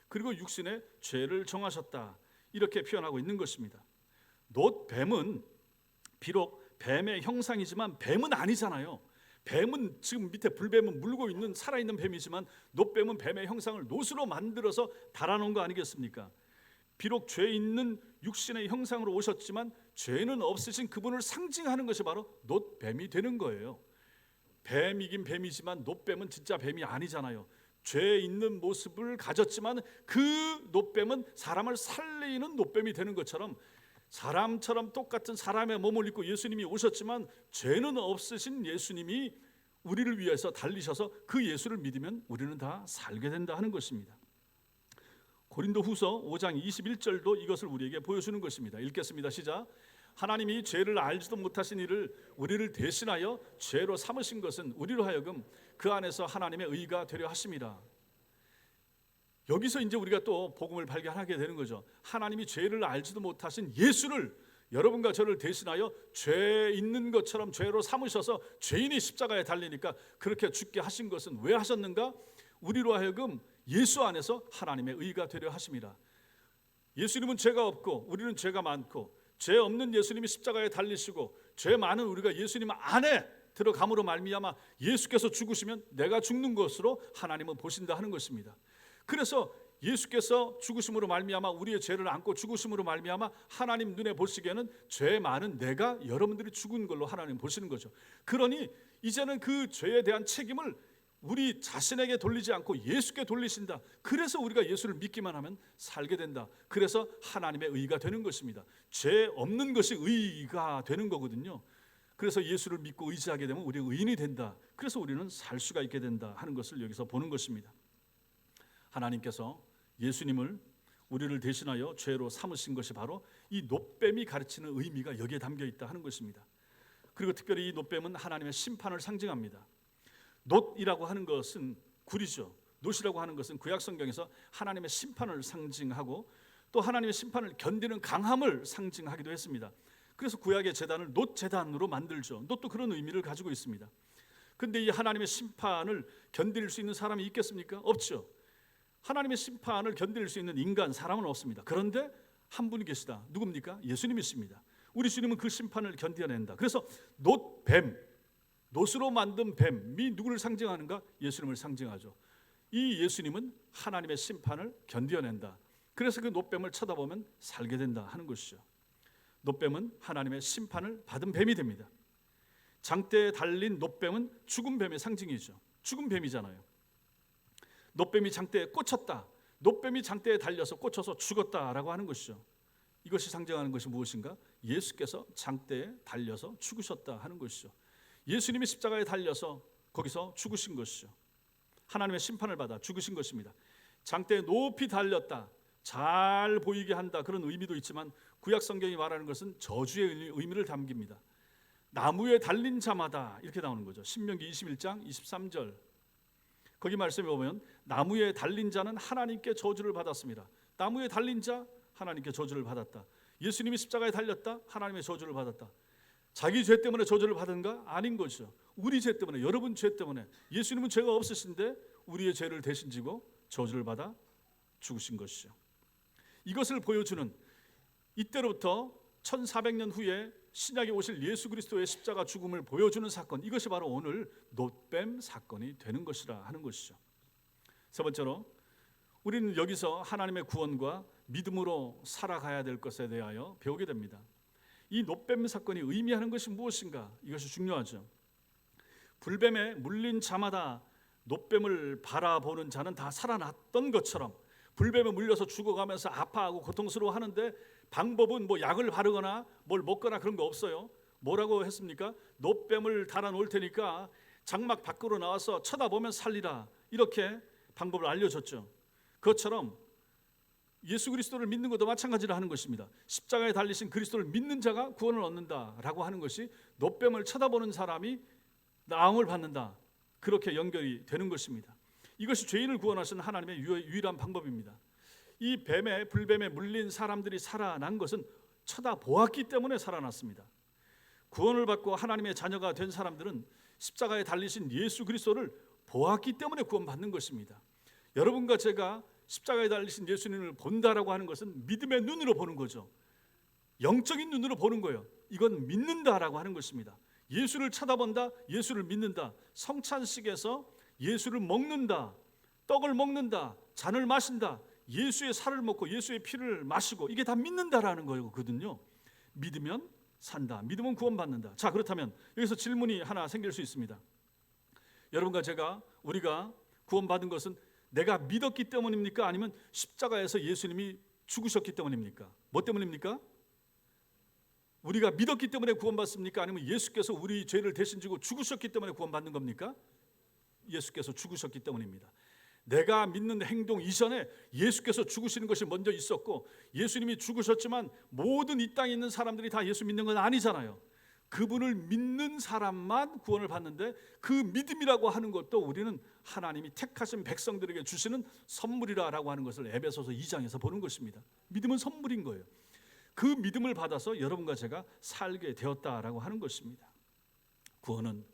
그리고 육신의 죄를 정하셨다. 이렇게 표현하고 있는 것입니다. 놋뱀은 비록 뱀의 형상이지만 뱀은 아니잖아요. 뱀은 지금 밑에 불뱀은 물고 있는 살아있는 뱀이지만 놋뱀은 뱀의 형상을 놋으로 만들어서 달아놓은 거 아니겠습니까? 비록 죄 있는 육신의 형상으로 오셨지만 죄는 없으신 그분을 상징하는 것이 바로 놋뱀이 되는 거예요. 뱀이긴 뱀이지만 놋뱀은 진짜 뱀이 아니잖아요. 죄 있는 모습을 가졌지만 그 놋뱀은 사람을 살리는 놋뱀이 되는 것처럼 사람처럼 똑같은 사람의 몸을 입고 예수님이 오셨지만 죄는 없으신 예수님이 우리를 위해서 달리셔서 그 예수를 믿으면 우리는 다 살게 된다 하는 것입니다. 고린도후서 5장 21절도 이것을 우리에게 보여주는 것입니다. 읽겠습니다. 시작. 하나님이 죄를 알지도 못하신 이를 우리를 대신하여 죄로 삼으신 것은 우리로 하여금 그 안에서 하나님의 의가 되려 하심이라. 여기서 이제 우리가 또 복음을 발견하게 되는 거죠. 하나님이 죄를 알지도 못하신 예수를 여러분과 저를 대신하여 죄 있는 것처럼 죄로 삼으셔서 죄인이 십자가에 달리니까 그렇게 죽게 하신 것은 왜 하셨는가? 우리로 하여금 예수 안에서 하나님의 의가 되려 하심이라. 예수님은 죄가 없고 우리는 죄가 많고, 죄 없는 예수님이 십자가에 달리시고 죄 많은 우리가 예수님 안에 들어감으로 말미암아 예수께서 죽으시면 내가 죽는 것으로 하나님은 보신다 하는 것입니다. 그래서 예수께서 죽으심으로 말미암아 우리의 죄를 안고 죽으심으로 말미암아 하나님 눈에 보시기에는 죄 많은 내가 여러분들이 죽은 걸로 하나님 보시는 거죠. 그러니 이제는 그 죄에 대한 책임을 우리 자신에게 돌리지 않고 예수께 돌리신다. 그래서 우리가 예수를 믿기만 하면 살게 된다. 그래서 하나님의 의가 되는 것입니다. 죄 없는 것이 의가 되는 거거든요. 그래서 예수를 믿고 의지하게 되면 우리 의인이 된다. 그래서 우리는 살 수가 있게 된다 하는 것을 여기서 보는 것입니다. 하나님께서 예수님을 우리를 대신하여 죄로 삼으신 것이 바로 이 놋뱀이 가르치는 의미가 여기에 담겨 있다 하는 것입니다. 그리고 특별히 이 놋뱀은 하나님의 심판을 상징합니다. 놋이라고 하는 것은 굴이죠. 놋이라고 하는 것은 구약 성경에서 하나님의 심판을 상징하고 또 하나님의 심판을 견디는 강함을 상징하기도 했습니다. 그래서 구약의 제단을 놋 제단으로 만들죠. 놋도 그런 의미를 가지고 있습니다. 그런데 이 하나님의 심판을 견딜 수 있는 사람이 있겠습니까? 없죠. 하나님의 심판을 견딜 수 있는 인간, 사람은 없습니다. 그런데 한 분이 계시다. 누굽니까? 예수님이십니다. 우리 주님은 그 심판을 견뎌낸다. 그래서 놋뱀, 놋으로 만든 뱀이 누구를 상징하는가? 예수님을 상징하죠. 이 예수님은 하나님의 심판을 견뎌낸다. 그래서 그 놋뱀을 쳐다보면 살게 된다 하는 것이죠. 놋뱀은 하나님의 심판을 받은 뱀이 됩니다. 장대에 달린 놋뱀은 죽은 뱀의 상징이죠. 죽은 뱀이잖아요. 놋뱀이 장대에 꽂혔다. 놋뱀이 장대에 달려서 꽂혀서 죽었다라고 하는 것이죠. 이것이 상징하는 것이 무엇인가? 예수께서 장대에 달려서 죽으셨다 하는 것이죠. 예수님이 십자가에 달려서 거기서 죽으신 것이죠. 하나님의 심판을 받아 죽으신 것입니다. 장대에 높이 달렸다, 잘 보이게 한다, 그런 의미도 있지만 구약 성경이 말하는 것은 저주의 의미를 담깁니다. 나무에 달린 자마다 이렇게 나오는 거죠. 신명기 21장 23절 거기 말씀에 보면 나무에 달린 자는 하나님께 저주를 받았습니다. 나무에 달린 자 하나님께 저주를 받았다. 예수님이 십자가에 달렸다, 하나님의 저주를 받았다. 자기 죄 때문에 저주를 받은가? 아닌 거죠. 우리 죄 때문에, 여러분 죄 때문에. 예수님은 죄가 없으신데 우리의 죄를 대신 지고 저주를 받아 죽으신 것이죠. 이것을 보여주는, 이때로부터 1400년 후에 신약에 오실 예수 그리스도의 십자가 죽음을 보여주는 사건, 이것이 바로 오늘 놋뱀 사건이 되는 것이라 하는 것이죠. 세 번째로 우리는 여기서 하나님의 구원과 믿음으로 살아가야 될 것에 대하여 배우게 됩니다. 이 놋뱀 사건이 의미하는 것이 무엇인가? 이것이 중요하죠. 불뱀에 물린 자마다 놋뱀을 바라보는 자는 다 살아났던 것처럼 불뱀에 물려서 죽어가면서 아파하고 고통스러워하는데 방법은 뭐 약을 바르거나 뭘 먹거나 그런 거 없어요. 뭐라고 했습니까? 놋뱀을 달아 놓을 테니까 장막 밖으로 나와서 쳐다보면 살리라, 이렇게 방법을 알려줬죠. 그것처럼 예수 그리스도를 믿는 것도 마찬가지로 하는 것입니다. 십자가에 달리신 그리스도를 믿는 자가 구원을 얻는다라고 하는 것이 놋뱀을 쳐다보는 사람이 나음을 받는다, 그렇게 연결이 되는 것입니다. 이것이 죄인을 구원하시는 하나님의 유일한 방법입니다. 이 불뱀에 물린 사람들이 살아난 것은 쳐다보았기 때문에 살아났습니다. 구원을 받고 하나님의 자녀가 된 사람들은 십자가에 달리신 예수 그리스도를 보았기 때문에 구원받는 것입니다. 여러분과 제가 십자가에 달리신 예수님을 본다라고 하는 것은 믿음의 눈으로 보는 거죠. 영적인 눈으로 보는 거예요. 이건 믿는다라고 하는 것입니다. 예수를 쳐다본다, 예수를 믿는다. 성찬식에서 예수를 먹는다, 떡을 먹는다, 잔을 마신다, 예수의 살을 먹고 예수의 피를 마시고, 이게 다 믿는다라는 거거든요. 믿으면 산다, 믿으면 구원받는다. 자, 그렇다면 여기서 질문이 하나 생길 수 있습니다. 여러분과 우리가 구원받은 것은 내가 믿었기 때문입니까? 아니면 십자가에서 예수님이 죽으셨기 때문입니까? 뭐 때문입니까? 우리가 믿었기 때문에 구원받습니까? 아니면 예수께서 우리 죄를 대신 지고 죽으셨기 때문에 구원받는 겁니까? 예수께서 죽으셨기 때문입니다. 내가 믿는 행동 이전에 예수께서 죽으시는 것이 먼저 있었고, 예수님이 죽으셨지만 모든 이 땅에 있는 사람들이 다 예수 믿는 건 아니잖아요. 그분을 믿는 사람만 구원을 받는데, 그 믿음이라고 하는 것도 우리는 하나님이 택하신 백성들에게 주시는 선물이라고 하는 것을 에베소서 2장에서 보는 것입니다. 믿음은 선물인 거예요. 그 믿음을 받아서 여러분과 제가 살게 되었다라고 하는 것입니다. 구원은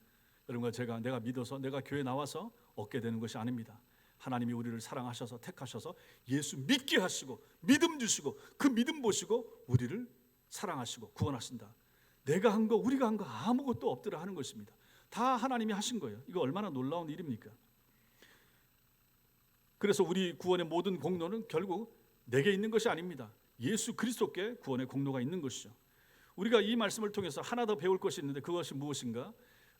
여러분과 제가 내가 믿어서 내가 교회에 나와서 얻게 되는 것이 아닙니다. 하나님이 우리를 사랑하셔서 택하셔서 예수 믿게 하시고 믿음 주시고 그 믿음 보시고 우리를 사랑하시고 구원하신다. 내가 한 거, 우리가 한 거 아무것도 없더라 하는 것입니다. 다 하나님이 하신 거예요. 이거 얼마나 놀라운 일입니까? 그래서 우리 구원의 모든 공로는 결국 내게 있는 것이 아닙니다. 예수 그리스도께 구원의 공로가 있는 것이죠. 우리가 이 말씀을 통해서 하나 더 배울 것이 있는데, 그것이 무엇인가?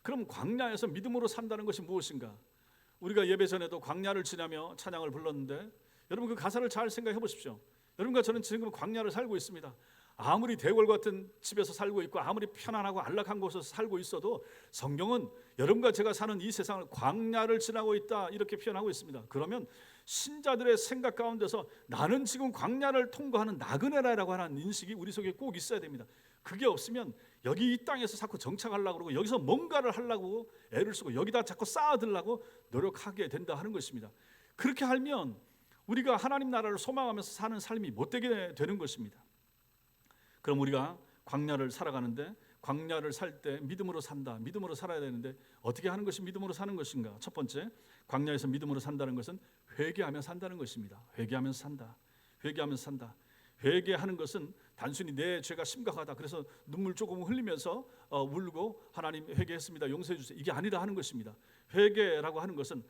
그럼 광야에서 믿음으로 산다는 것이 무엇인가? 우리가 예배 전에도 광야를 지나며 찬양을 불렀는데, 여러분 그 가사를 잘 생각해 보십시오. 여러분과 저는 지금 광야를 살고 있습니다. 아무리 대궐 같은 집에서 살고 있고 아무리 편안하고 안락한 곳에서 살고 있어도 성경은 여러분과 제가 사는 이 세상을 광야를 지나고 있다 이렇게 표현하고 있습니다. 그러면 신자들의 생각 가운데서 나는 지금 광야를 통과하는 나그네라고 하는 인식이 우리 속에 꼭 있어야 됩니다. 그게 없으면 여기 이 땅에서 자꾸 정착하려고 그러고 여기서 뭔가를 하려고 애를 쓰고 여기다 자꾸 쌓아들려고 노력하게 된다 하는 것입니다. 그렇게 하면 우리가 하나님 나라를 소망하면서 사는 삶이 못되게 되는 것입니다. 그럼 우리가 광야를 살아가는데, 광야를 살 때 믿음으로 산다, 믿음으로 살아야 되는데 어떻게 하는 것이 믿음으로 사는 것인가? 첫 번째, 광야에서 믿음으로 산다는 것은 회개하며 산다는 것입니다. 회개하면서 산다. 회개하면서 산다. 회개하는 것은 단순히 내 죄가 심각하다, 그래서 눈물 조금 흘리면서 울고 하나님 회개했습니다, 용서해 주세요, 이게 아니라 하는 것입니다. 회개라고 하는 것은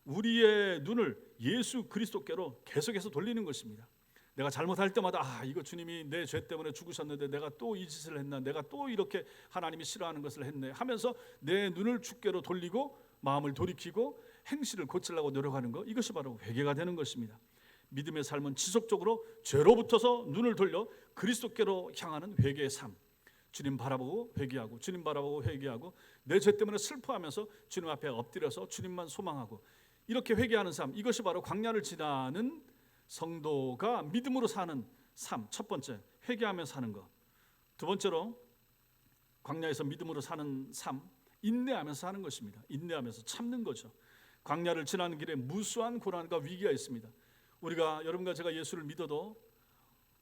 우리의 눈을 예수 그리스도께로 계속해서 돌리는 것입니다. 내가 잘못할 때마다 이거 주님이 내 죄 때문에 죽으셨는데 내가 또 이 짓을 했나, 내가 또 이렇게 하나님이 싫어하는 것을 했네 하면서 내 눈을 주께로 돌리고 마음을 돌이키고 행실을 고치려고 노력하는 것, 이것이 바로 회개가 되는 것입니다. 믿음의 삶은 지속적으로 죄로부터서 눈을 돌려 그리스도께로 향하는 회개의 삶. 주님 바라보고 회개하고, 주님 바라보고 회개하고, 내 죄 때문에 슬퍼하면서 주님 앞에 엎드려서 주님만 소망하고, 이렇게 회개하는 삶, 이것이 바로 광야를 지나는 성도가 믿음으로 사는 삶. 첫 번째, 회개하며 사는 것. 두 번째로 광야에서 믿음으로 사는 삶, 인내하면서 사는 것입니다. 인내하면서 참는 거죠. 광야를 지나는 길에 무수한 고난과 위기가 있습니다. 우리가, 여러분과 제가 예수를 믿어도,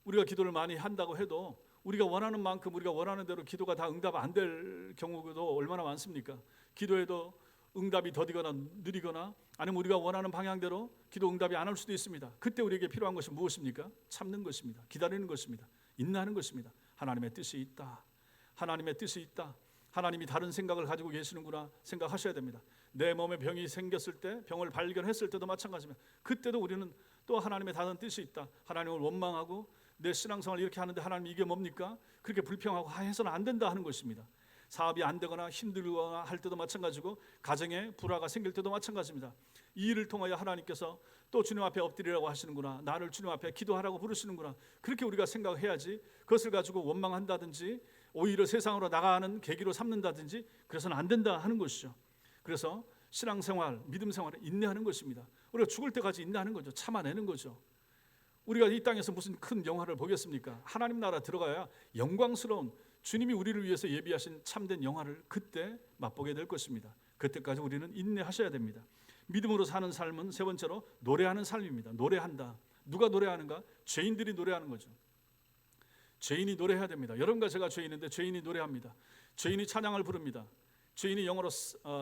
우리가 기도를 많이 한다고 해도 우리가 원하는 만큼 우리가 원하는 대로 기도가 다 응답 안 될 경우도 얼마나 많습니까? 기도해도 응답이 더디거나 느리거나, 아니면 우리가 원하는 방향대로 기도 응답이 안 올 수도 있습니다. 그때 우리에게 필요한 것이 무엇입니까? 참는 것입니다. 기다리는 것입니다. 인내하는 것입니다. 하나님의 뜻이 있다. 하나님의 뜻이 있다. 하나님이 다른 생각을 가지고 계시는구나 생각하셔야 됩니다. 내 몸에 병이 생겼을 때, 병을 발견했을 때도 마찬가지입니다. 그때도 우리는 또 하나님의 다른 뜻이 있다. 하나님을 원망하고 내 신앙생활을 이렇게 하는데 하나님 이게 뭡니까? 그렇게 불평하고 해서는 안 된다 하는 것입니다. 사업이 안 되거나 힘들거나 할 때도 마찬가지고, 가정에 불화가 생길 때도 마찬가지입니다. 이 일을 통하여 하나님께서 또 주님 앞에 엎드리라고 하시는구나, 나를 주님 앞에 기도하라고 부르시는구나, 그렇게 우리가 생각해야지, 그것을 가지고 원망한다든지 오히려 세상으로 나가는 계기로 삼는다든지 그래서는 안 된다 하는 것이죠. 그래서 신앙생활, 믿음생활을 인내하는 것입니다. 우리가 죽을 때까지 인내하는 거죠. 참아내는 거죠. 우리가 이 땅에서 무슨 큰 영화를 보겠습니까? 하나님 나라 들어가야 영광스러운, 주님이 우리를 위해서 예비하신 참된 영화를 그때 맛보게 될 것입니다. 그때까지 우리는 인내하셔야 됩니다. 믿음으로 사는 삶은 세 번째로 노래하는 삶입니다. 노래한다. 누가 노래하는가? 죄인들이 노래하는 거죠. 죄인이 노래해야 됩니다. 여러분과 제가 죄인인데 죄인이 노래합니다. 죄인이 찬양을 부릅니다. 죄인이 영어로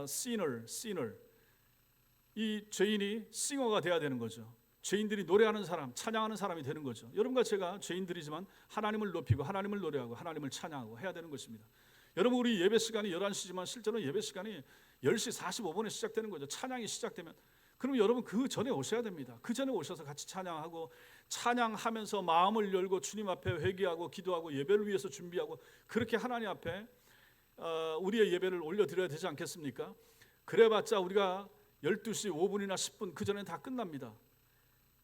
sinner. 이 죄인이 싱어가 돼야 되는 거죠. 죄인들이 노래하는 사람, 찬양하는 사람이 되는 거죠. 여러분과 제가 죄인들이지만 하나님을 높이고 하나님을 노래하고 하나님을 찬양하고 해야 되는 것입니다. 여러분, 우리 예배 시간이 11시지만 실제로 예배 시간이 10시 45분에 시작되는 거죠. 찬양이 시작되면, 그럼 여러분 그 전에 오셔야 됩니다. 그 전에 오셔서 같이 찬양하고, 찬양하면서 마음을 열고 주님 앞에 회개하고 기도하고 예배를 위해서 준비하고, 그렇게 하나님 앞에 우리의 예배를 올려드려야 되지 않겠습니까? 그래봤자 우리가 12시 5분이나 10분 그 전에 다 끝납니다.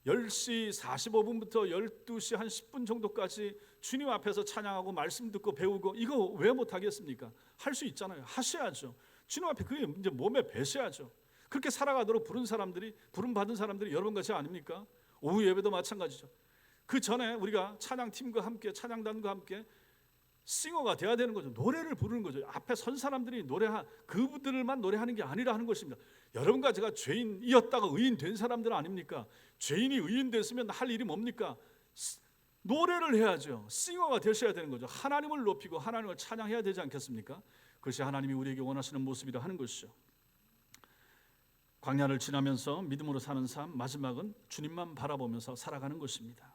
10시 45분부터 12시 한 10분 정도까지 주님 앞에서 찬양하고 말씀 듣고 배우고, 이거 왜 못하겠습니까? 할 수 있잖아요. 하셔야죠. 주님 앞에 그게 이제 몸에 배셔야죠. 그렇게 살아가도록 부름 받은 사람들이 여러분과 저 아닙니까? 오후 예배도 마찬가지죠. 그 전에 우리가 찬양팀과 함께, 찬양단과 함께 싱어가 돼야 되는 거죠. 노래를 부르는 거죠. 앞에 선 사람들이 그분들만 노래하는 게 아니라 하는 것입니다. 여러분과 제가 죄인이었다가 의인 된 사람들 아닙니까? 죄인이 의인 됐으면 할 일이 뭡니까? 노래를 해야죠. 싱어가 되셔야 되는 거죠. 하나님을 높이고 하나님을 찬양해야 되지 않겠습니까? 그것이 하나님이 우리에게 원하시는 모습이라 하는 것이죠. 광야를 지나면서 믿음으로 사는 삶, 마지막은 주님만 바라보면서 살아가는 것입니다.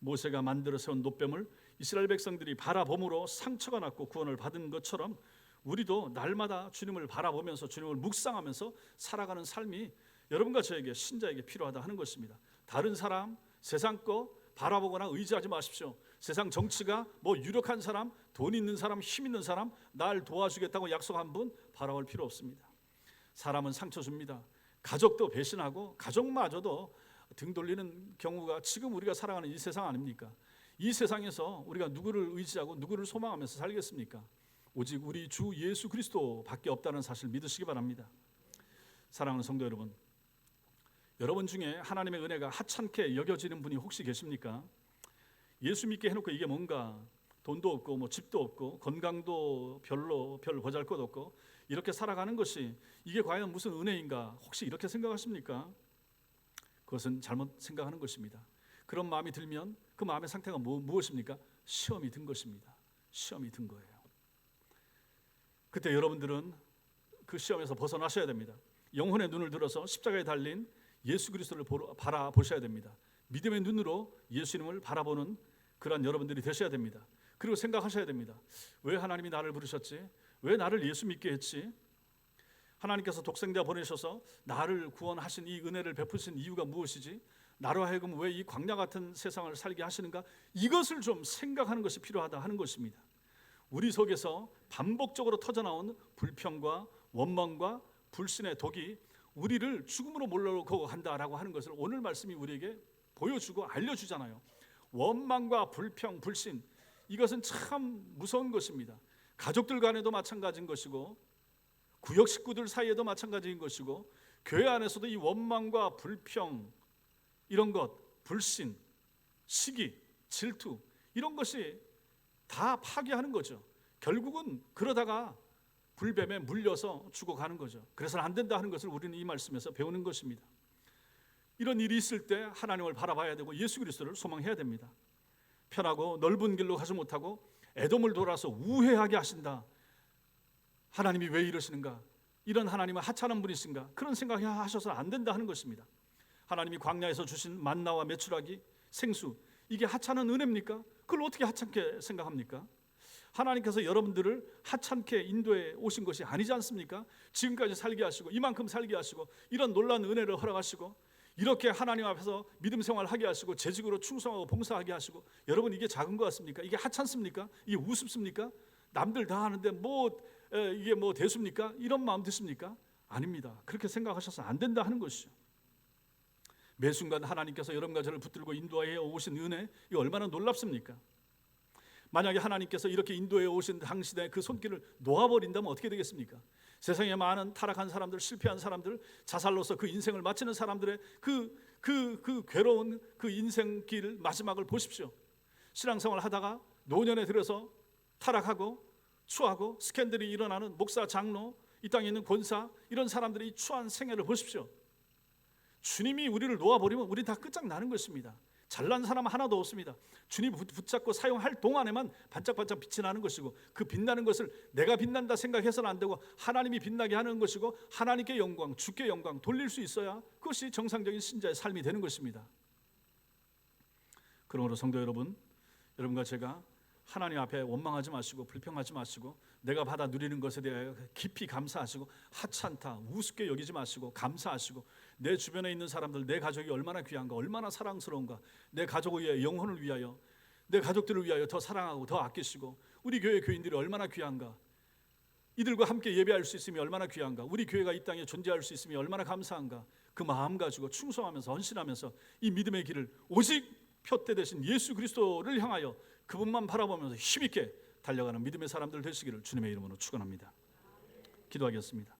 모세가 만들어 세운 놋뱀을 이스라엘 백성들이 바라봄으로 상처가 났고 구원을 받은 것처럼 우리도 날마다 주님을 바라보면서 주님을 묵상하면서 살아가는 삶이 여러분과 저에게, 신자에게 필요하다 하는 것입니다. 다른 사람, 세상 거 바라보거나 의지하지 마십시오. 세상 정치가 유력한 사람, 돈 있는 사람, 힘 있는 사람, 날 도와주겠다고 약속한 분 바라볼 필요 없습니다. 사람은 상처 줍니다. 가족도 배신하고 가족마저도 등 돌리는 경우가 지금 우리가 살아가는 이 세상 아닙니까? 이 세상에서 우리가 누구를 의지하고 누구를 소망하면서 살겠습니까? 오직 우리 주 예수 그리스도밖에 없다는 사실 믿으시기 바랍니다. 사랑하는 성도 여러분, 여러분 중에 하나님의 은혜가 하찮게 여겨지는 분이 혹시 계십니까? 예수 믿게 해놓고 이게 뭔가, 돈도 없고 집도 없고 건강도 별 보잘것 없고 이렇게 살아가는 것이 이게 과연 무슨 은혜인가, 혹시 이렇게 생각하십니까? 그것은 잘못 생각하는 것입니다. 그런 마음이 들면 그 마음의 상태가 무엇입니까? 시험이 든 것입니다. 시험이 든 거예요. 그때 여러분들은 그 시험에서 벗어나셔야 됩니다. 영혼의 눈을 들어서 십자가에 달린 예수 그리스도를 바라보셔야 됩니다. 믿음의 눈으로 예수님을 바라보는 그런 여러분들이 되셔야 됩니다. 그리고 생각하셔야 됩니다. 왜 하나님이 나를 부르셨지? 왜 나를 예수 믿게 했지? 하나님께서 독생자 보내셔서 나를 구원하신 이 은혜를 베푸신 이유가 무엇이지? 나로 하여금 왜 이 광야 같은 세상을 살게 하시는가? 이것을 좀 생각하는 것이 필요하다 하는 것입니다. 우리 속에서 반복적으로 터져나온 불평과 원망과 불신의 독이 우리를 죽음으로 몰려가고 한다라고 하는 것을 오늘 말씀이 우리에게 보여주고 알려주잖아요. 원망과 불평, 불신, 이것은 참 무서운 것입니다. 가족들 간에도 마찬가지인 것이고 구역 식구들 사이에도 마찬가지인 것이고 교회 안에서도 이 원망과 불평, 이런 것, 불신, 시기, 질투, 이런 것이 다 파괴하는 거죠. 결국은 그러다가 불뱀에 물려서 죽어가는 거죠. 그래서는 안 된다 하는 것을 우리는 이 말씀에서 배우는 것입니다. 이런 일이 있을 때 하나님을 바라봐야 되고 예수 그리스도를 소망해야 됩니다. 편하고 넓은 길로 가지 못하고 에돔을 돌아서 우회하게 하신다. 하나님이 왜 이러시는가? 이런 하나님은 하찮은 분이신가? 그런 생각하셔서 안 된다 하는 것입니다. 하나님이 광야에서 주신 만나와 메추라기, 생수, 이게 하찮은 은혜입니까? 그걸 어떻게 하찮게 생각합니까? 하나님께서 여러분들을 하찮게 인도해 오신 것이 아니지 않습니까? 지금까지 살게 하시고 이만큼 살게 하시고 이런 놀라운 은혜를 허락하시고 이렇게 하나님 앞에서 믿음 생활을 하게 하시고 재직으로 충성하고 봉사하게 하시고, 여러분 이게 작은 것 같습니까? 이게 하찮습니까? 이게 우습습니까? 남들 다 하는데 이게 대수입니까? 이런 마음 드십니까? 아닙니다. 그렇게 생각하셔서 안 된다 하는 것이죠. 매 순간 하나님께서 여러분과 저를 붙들고 인도해 오신 은혜, 이거 얼마나 놀랍습니까? 만약에 하나님께서 이렇게 인도해 오신 당신의 그 손길을 놓아버린다면 어떻게 되겠습니까? 세상에 많은 타락한 사람들, 실패한 사람들, 자살로서 그 인생을 마치는 사람들의 그 괴로운 그 인생길 마지막을 보십시오. 신앙생활 하다가 노년에 들어서 타락하고 추하고 스캔들이 일어나는 목사, 장로, 이 땅에 있는 권사, 이런 사람들의 이 추한 생애를 보십시오. 주님이 우리를 놓아버리면 우리 다 끝장나는 것입니다. 잘난 사람 하나도 없습니다. 주님 붙잡고 사용할 동안에만 반짝반짝 빛이 나는 것이고, 그 빛나는 것을 내가 빛난다 생각해서는 안 되고 하나님이 빛나게 하는 것이고, 하나님께 영광, 주께 영광 돌릴 수 있어야 그것이 정상적인 신자의 삶이 되는 것입니다. 그러므로 성도 여러분, 여러분과 제가 하나님 앞에 원망하지 마시고 불평하지 마시고 내가 받아 누리는 것에 대해 깊이 감사하시고 하찮다, 우습게 여기지 마시고 감사하시고, 내 주변에 있는 사람들, 내 가족이 얼마나 귀한가, 얼마나 사랑스러운가, 내 가족을 위하여, 영혼을 위하여, 내 가족들을 위하여 더 사랑하고 더 아끼시고, 우리 교회 교인들이 얼마나 귀한가, 이들과 함께 예배할 수 있음이 얼마나 귀한가, 우리 교회가 이 땅에 존재할 수 있음이 얼마나 감사한가, 그 마음 가지고 충성하면서 헌신하면서 이 믿음의 길을 오직 표대 되신 예수 그리스도를 향하여 그분만 바라보면서 힘있게 달려가는 믿음의 사람들 되시기를 주님의 이름으로 축원합니다. 기도하겠습니다.